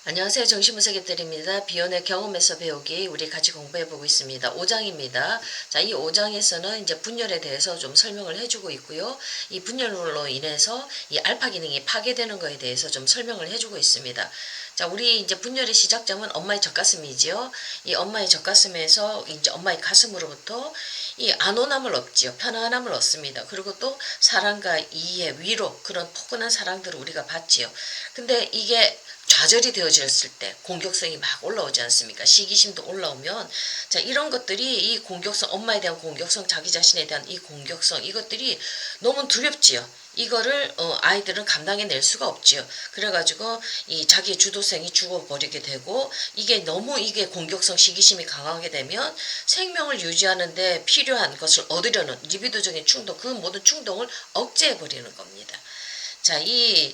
안녕하세요. 정신분석의들입니다. 비혼의 경험에서 배우기 우리 같이 공부해보고 있습니다. 5장입니다. 자, 이 5장에서는 이제 분열에 대해서 좀 설명을 해주고 있고요. 이 분열로 인해서 이 알파 기능이 파괴되는 거에 대해서 좀 설명을 해주고 있습니다. 자, 우리 이제 분열의 시작점은 엄마의 젖가슴이지요. 이 엄마의 젖가슴에서 이제 엄마의 가슴으로부터 이 안온함을 얻지요. 편안함을 얻습니다. 그리고 또 사랑과 이해, 위로 그런 포근한 사랑들을 우리가 받지요. 근데 이게 좌절이 되어졌을 때 공격성이 막 올라오지 않습니까? 시기심도 올라오면 자, 이런 것들이 이 공격성, 엄마에 대한 공격성, 자기 자신에 대한 이 공격성, 이것들이 너무 두렵지요. 이거를 아이들은 감당해낼 수가 없지요. 그래가지고 이 자기의 주도성이 죽어버리게 되고 이게 공격성, 시기심이 강하게 되면 생명을 유지하는데 필요한 것을 얻으려는 리비도적인 충동, 그 모든 충동을 억제해버리는 겁니다. 자, 이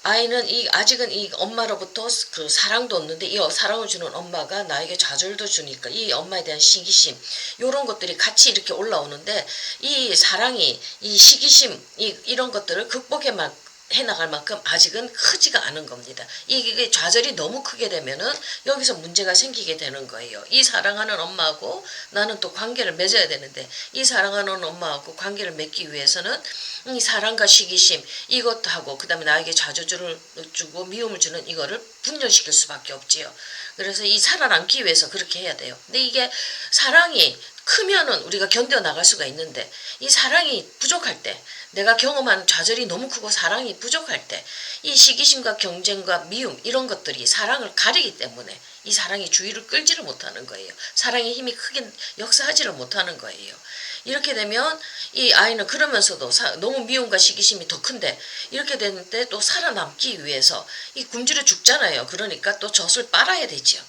아이는 아직은 이 엄마로부터 그 사랑도 얻는데 이 사랑을 주는 엄마가 나에게 좌절도 주니까 이 엄마에 대한 시기심 요런 것들이 같이 이렇게 올라오는데 이 사랑이 이 시기심 이런 것들을 극복해만 해나갈 만큼 아직은 크지가 않은 겁니다. 이게 좌절이 너무 크게 되면은 여기서 문제가 생기게 되는 거예요. 이 사랑하는 엄마하고 나는 또 관계를 맺어야 되는데 이 사랑하는 엄마하고 관계를 맺기 위해서는 이 사랑과 시기심 이것도 하고 그 다음에 나에게 좌절을 주고 미움을 주는 이거를 분열시킬 수밖에 없지요. 그래서 이 살아남기 위해서 그렇게 해야 돼요. 근데 이게 사랑이 크면은 우리가 견뎌나갈 수가 있는데 이 사랑이 부족할 때 내가 경험하는 좌절이 너무 크고 사랑이 부족할 때 이 시기심과 경쟁과 미움 이런 것들이 사랑을 가리기 때문에 이 사랑이 주의를 끌지를 못하는 거예요. 사랑의 힘이 크게 역사하지를 못하는 거예요. 이렇게 되면 이 아이는 그러면서도 너무 미움과 시기심이 더 큰데 이렇게 되는데 또 살아남기 위해서 이 굶주려 죽잖아요. 그러니까 또 젖을 빨아야 되지요.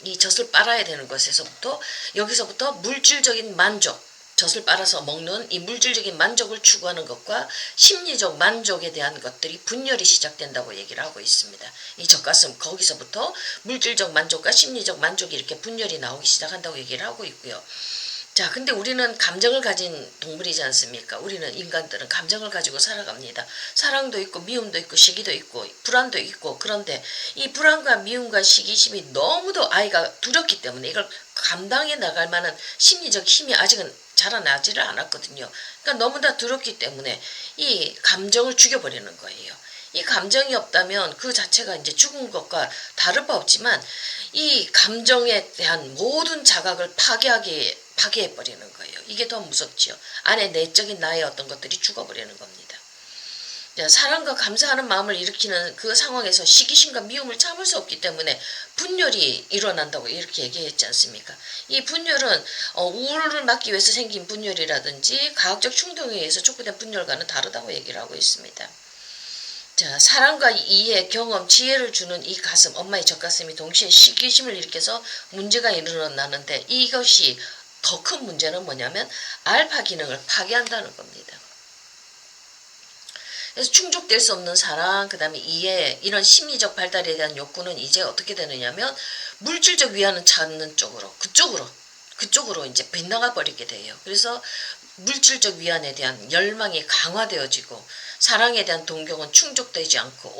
이 젖을 빨아야 되는 것에서부터 여기서부터 물질적인 만족 젖을 빨아서 먹는 이 물질적인 만족을 추구하는 것과 심리적 만족에 대한 것들이 분열이 시작된다고 얘기를 하고 있습니다. 이 젖가슴 거기서부터 물질적 만족과 심리적 만족이 이렇게 분열이 나오기 시작한다고 얘기를 하고 있고요. 자, 근데 우리는 감정을 가진 동물이지 않습니까? 우리는 인간들은 감정을 가지고 살아갑니다. 사랑도 있고 미움도 있고 시기도 있고 불안도 있고 그런데 이 불안과 미움과 시기심이 너무도 아이가 두렵기 때문에 이걸 감당해 나갈 만한 심리적 힘이 아직은 자라나지를 않았거든요. 그러니까 너무나 두렵기 때문에 이 감정을 죽여버리는 거예요. 이 감정이 없다면 그 자체가 이제 죽은 것과 다를 바 없지만 이 감정에 대한 모든 자각을 파괴해버리는 거예요. 이게 더 무섭지요. 안에 내적인 나의 어떤 것들이 죽어버리는 겁니다. 사랑과 감사하는 마음을 일으키는 그 상황에서 시기심과 미움을 참을 수 없기 때문에 분열이 일어난다고 이렇게 얘기했지 않습니까? 이 분열은 우울을 막기 위해서 생긴 분열이라든지 과학적 충동에 의해서 촉구된 분열과는 다르다고 얘기를 하고 있습니다. 자, 사랑과 이해, 경험, 지혜를 주는 이 가슴, 엄마의 젖가슴이 동시에 시기심을 일으켜서 문제가 일어나는데 이것이 더 큰 문제는 뭐냐면 알파 기능을 파괴한다는 겁니다. 그래서 충족될 수 없는 사랑, 그 다음에 이해, 이런 심리적 발달에 대한 욕구는 이제 어떻게 되느냐면 물질적 위안을 찾는 그쪽으로 이제 빗나가 버리게 돼요. 그래서 물질적 위안에 대한 열망이 강화되어지고 사랑에 대한 동경은 충족되지 않고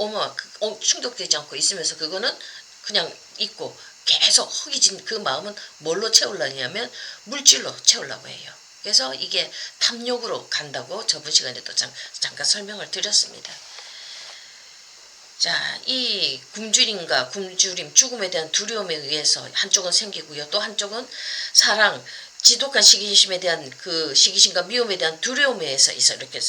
있으면서 그거는 그냥 있고 계속 허기진 그 마음은 뭘로 채우려냐면 물질로 채우려고 해요. 그래서 이게 탐욕으로 간다고 저번 시간에 또 잠깐 설명을 드렸습니다. 자, 이 굶주림, 죽음에 대한 두려움에 의해서 한쪽은 생기고요. 또 한쪽은 사랑, 지독한 시기심에 대한 그 시기심과 미움에 대한 두려움에 의해서 이렇게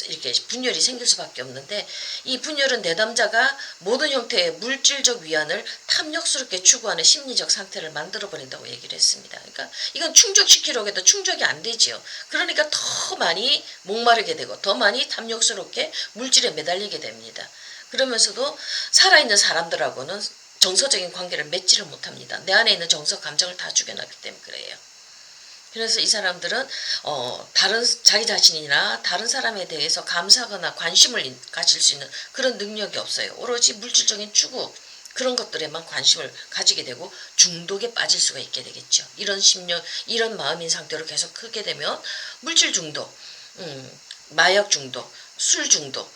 분열이 생길 수밖에 없는데 이 분열은 내담자가 모든 형태의 물질적 위안을 탐욕스럽게 추구하는 심리적 상태를 만들어버린다고 얘기를 했습니다. 그러니까 이건 충족시키려고 해도 충족이 안 되지요. 그러니까 더 많이 목마르게 되고 더 많이 탐욕스럽게 물질에 매달리게 됩니다. 그러면서도 살아있는 사람들하고는 정서적인 관계를 맺지를 못합니다. 내 안에 있는 정서, 감정을 다 죽여놨기 때문에 그래요. 그래서 이 사람들은 자기 자신이나 다른 사람에 대해서 감사하거나 관심을 가질 수 있는 그런 능력이 없어요. 오로지 물질적인 추구 그런 것들에만 관심을 가지게 되고 중독에 빠질 수가 있게 되겠죠. 이런 마음인 상태로 계속 크게 되면 물질 중독, 마약 중독, 술 중독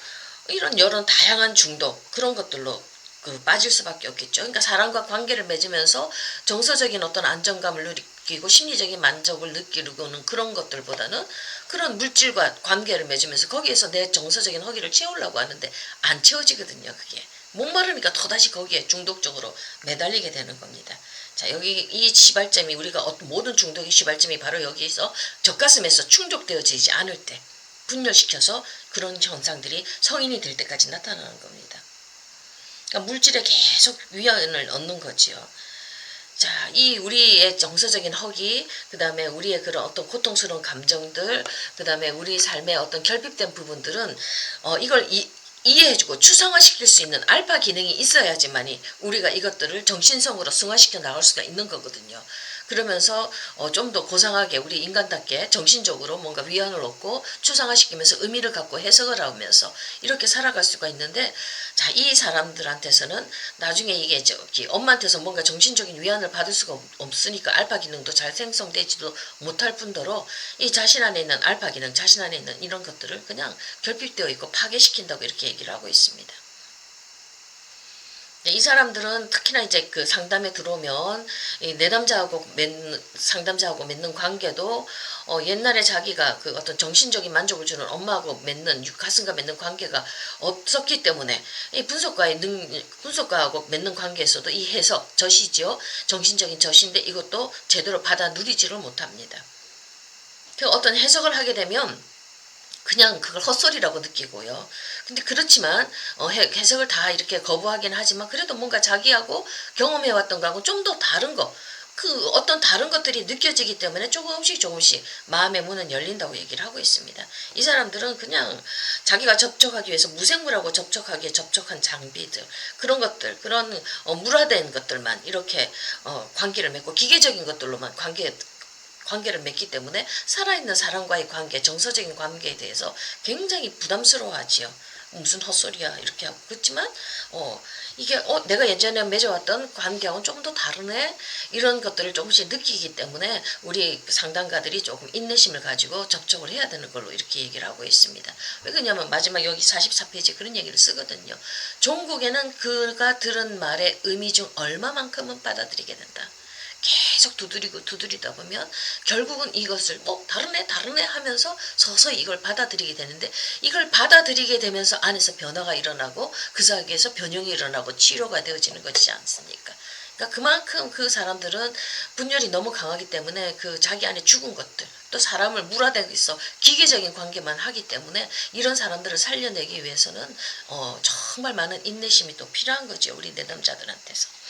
이런 여러 다양한 중독 그런 것들로 빠질 수밖에 없겠죠. 그러니까 사람과 관계를 맺으면서 정서적인 어떤 안정감을 느끼고 심리적인 만족을 느끼는 그런 것들보다는 그런 물질과 관계를 맺으면서 거기에서 내 정서적인 허기를 채우려고 하는데 안 채워지거든요. 그게 목마르니까 또다시 거기에 중독적으로 매달리게 되는 겁니다. 자, 여기 이 시발점이 우리가 모든 중독의 시발점이 바로 여기서 젖가슴에서 충족되어지지 않을 때 분열시켜서 그런 현상들이 성인이 될 때까지 나타나는 겁니다. 그러니까 물질에 계속 위안을 얻는 거지요. 자, 이 우리의 정서적인 허기, 그 다음에 우리의 그런 어떤 고통스러운 감정들, 그 다음에 우리 삶의 어떤 결핍된 부분들은 이걸 이해해주고 추상화시킬 수 있는 알파 기능이 있어야지만이 우리가 이것들을 정신성으로 승화시켜 나갈 수가 있는 거거든요. 그러면서 좀 더 고상하게 우리 인간답게 정신적으로 뭔가 위안을 얻고 추상화시키면서 의미를 갖고 해석을 하면서 이렇게 살아갈 수가 있는데, 자, 이 사람들한테서는 나중에 이게 엄마한테서 뭔가 정신적인 위안을 받을 수가 없으니까 알파 기능도 잘 생성되지도 못할 뿐더러 이 자신 안에 있는 알파 기능, 자신 안에 있는 이런 것들을 그냥 결핍되어 있고 파괴시킨다고 이렇게 얘기를 하고 있습니다. 이 사람들은 특히나 이제 그 상담에 들어오면 이 상담자하고 맺는 관계도 옛날에 자기가 그 어떤 정신적인 만족을 주는 엄마하고 가슴과 맺는 관계가 없었기 때문에 이 분석가하고 맺는 관계에서도 이 해석, 젖이죠. 정신적인 젖인데 이것도 제대로 받아 누리지를 못합니다. 그 어떤 해석을 하게 되면 그냥 그걸 헛소리라고 느끼고요. 근데 그렇지만 해석을 다 이렇게 거부하긴 하지만 그래도 뭔가 자기하고 경험해왔던 거하고 좀 더 다른 거, 그 어떤 다른 것들이 느껴지기 때문에 조금씩 마음의 문은 열린다고 얘기를 하고 있습니다. 이 사람들은 그냥 자기가 접촉하기 위해서 무생물하고 접촉하기에 접촉한 장비들, 그런 것들, 그런 물화된 것들만 이렇게 관계를 맺고 기계적인 것들로만 관계를 맺기 때문에 살아있는 사람과의 관계, 정서적인 관계에 대해서 굉장히 부담스러워하지요. 무슨 헛소리야 이렇게 하고. 그렇지만 이게 내가 예전에 맺어왔던 관계하고는 조금 더 다르네, 이런 것들을 조금씩 느끼기 때문에 우리 상담가들이 조금 인내심을 가지고 접촉을 해야 되는 걸로 이렇게 얘기를 하고 있습니다. 왜 그러냐면 마지막 여기 44페이지 그런 얘기를 쓰거든요. 종국에는 그가 들은 말의 의미 중 얼마만큼은 받아들이게 된다. 계속 두드리다 보면 결국은 이것을 다르네 하면서 서서히 이걸 받아들이게 되는데, 이걸 받아들이게 되면서 안에서 변화가 일어나고 그 사이에서 변형이 일어나고 치료가 되어지는 것이지 않습니까? 그러니까 그만큼 그 사람들은 분열이 너무 강하기 때문에 그 자기 안에 죽은 것들, 또 사람을 물화되고 있어 기계적인 관계만 하기 때문에 이런 사람들을 살려내기 위해서는 정말 많은 인내심이 또 필요한 거죠, 우리 내담자들한테서.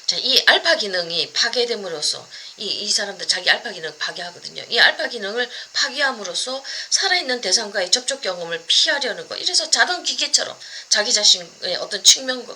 자, 이 알파 기능이 파괴됨으로써 이 사람들 자기 알파 기능 파괴하거든요. 이 알파 기능을 파괴함으로써 살아있는 대상과의 접촉 경험을 피하려는 거. 이래서 자동 기계처럼 자기 자신의 어떤 측면,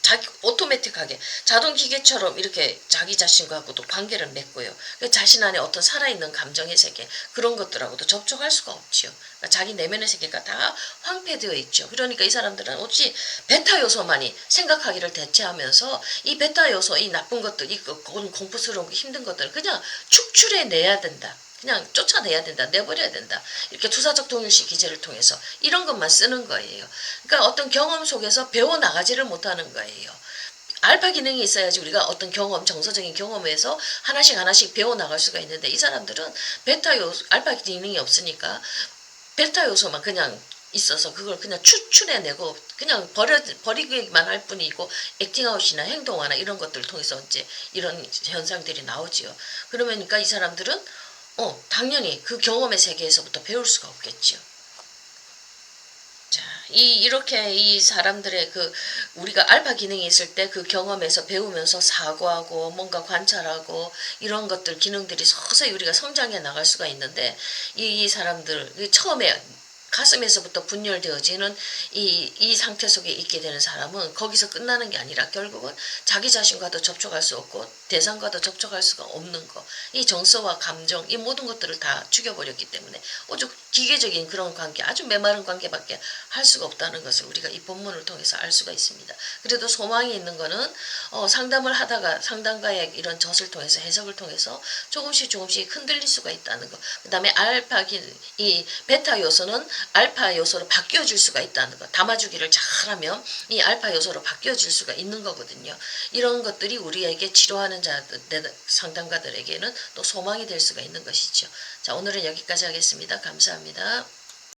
자기 오토매틱하게 자동 기계처럼 이렇게 자기 자신과도 관계를 맺고요. 자신 안에 어떤 살아있는 감정의 세계, 그런 것들하고도 접촉할 수가 없지요. 그러니까 자기 내면의 세계가 다 황폐되어 있죠. 그러니까 이 사람들은 어찌 베타 요소만이 생각하기를 대체하면서 이 베타 요소, 이 나쁜 것들, 이 공포스러운 힘든 것들을 그냥 축출해내야 된다. 그냥 쫓아내야 된다, 내버려야 된다, 이렇게 투사적 동일시 기제를 통해서 이런 것만 쓰는 거예요. 그러니까 어떤 경험 속에서 배워나가지를 못하는 거예요. 알파 기능이 있어야지 우리가 어떤 경험, 정서적인 경험에서 하나씩 배워나갈 수가 있는데, 이 사람들은 알파 기능이 없으니까 베타 요소만 그냥 있어서 그걸 그냥 추출해내고 그냥 버리기만 할 뿐이고, 액팅아웃이나 행동화나 이런 것들을 통해서 이제 이런 현상들이 나오지요. 그러니까 이 사람들은 당연히 그 경험의 세계에서부터 배울 수가 없겠죠. 자, 이렇게 이 사람들의 우리가 알파 기능이 있을 때 그 경험에서 배우면서 사고하고 뭔가 관찰하고 이런 것들, 기능들이 서서히 우리가 성장해 나갈 수가 있는데, 이 사람들, 처음에 가슴에서부터 분열되어지는 이 상태 속에 있게 되는 사람은 거기서 끝나는 게 아니라 결국은 자기 자신과도 접촉할 수 없고 대상과도 접촉할 수가 없는 거, 이 정서와 감정, 이 모든 것들을 다 죽여버렸기 때문에 오죽 기계적인 그런 관계, 아주 메마른 관계밖에 할 수가 없다는 것을 우리가 이 본문을 통해서 알 수가 있습니다. 그래도 소망이 있는 거는 상담을 하다가 상담가의 이런 젖을 통해서, 해석을 통해서 조금씩 흔들릴 수가 있다는 거. 그 다음에 이 베타 요소는 알파 요소로 바뀌어줄 수가 있다는 것. 담아주기를 잘하면 이 알파 요소로 바뀌어질 수가 있는 거거든요. 이런 것들이 우리에게 치료하는 상담가들에게는 또 소망이 될 수가 있는 것이죠. 자, 오늘은 여기까지 하겠습니다. 감사합니다.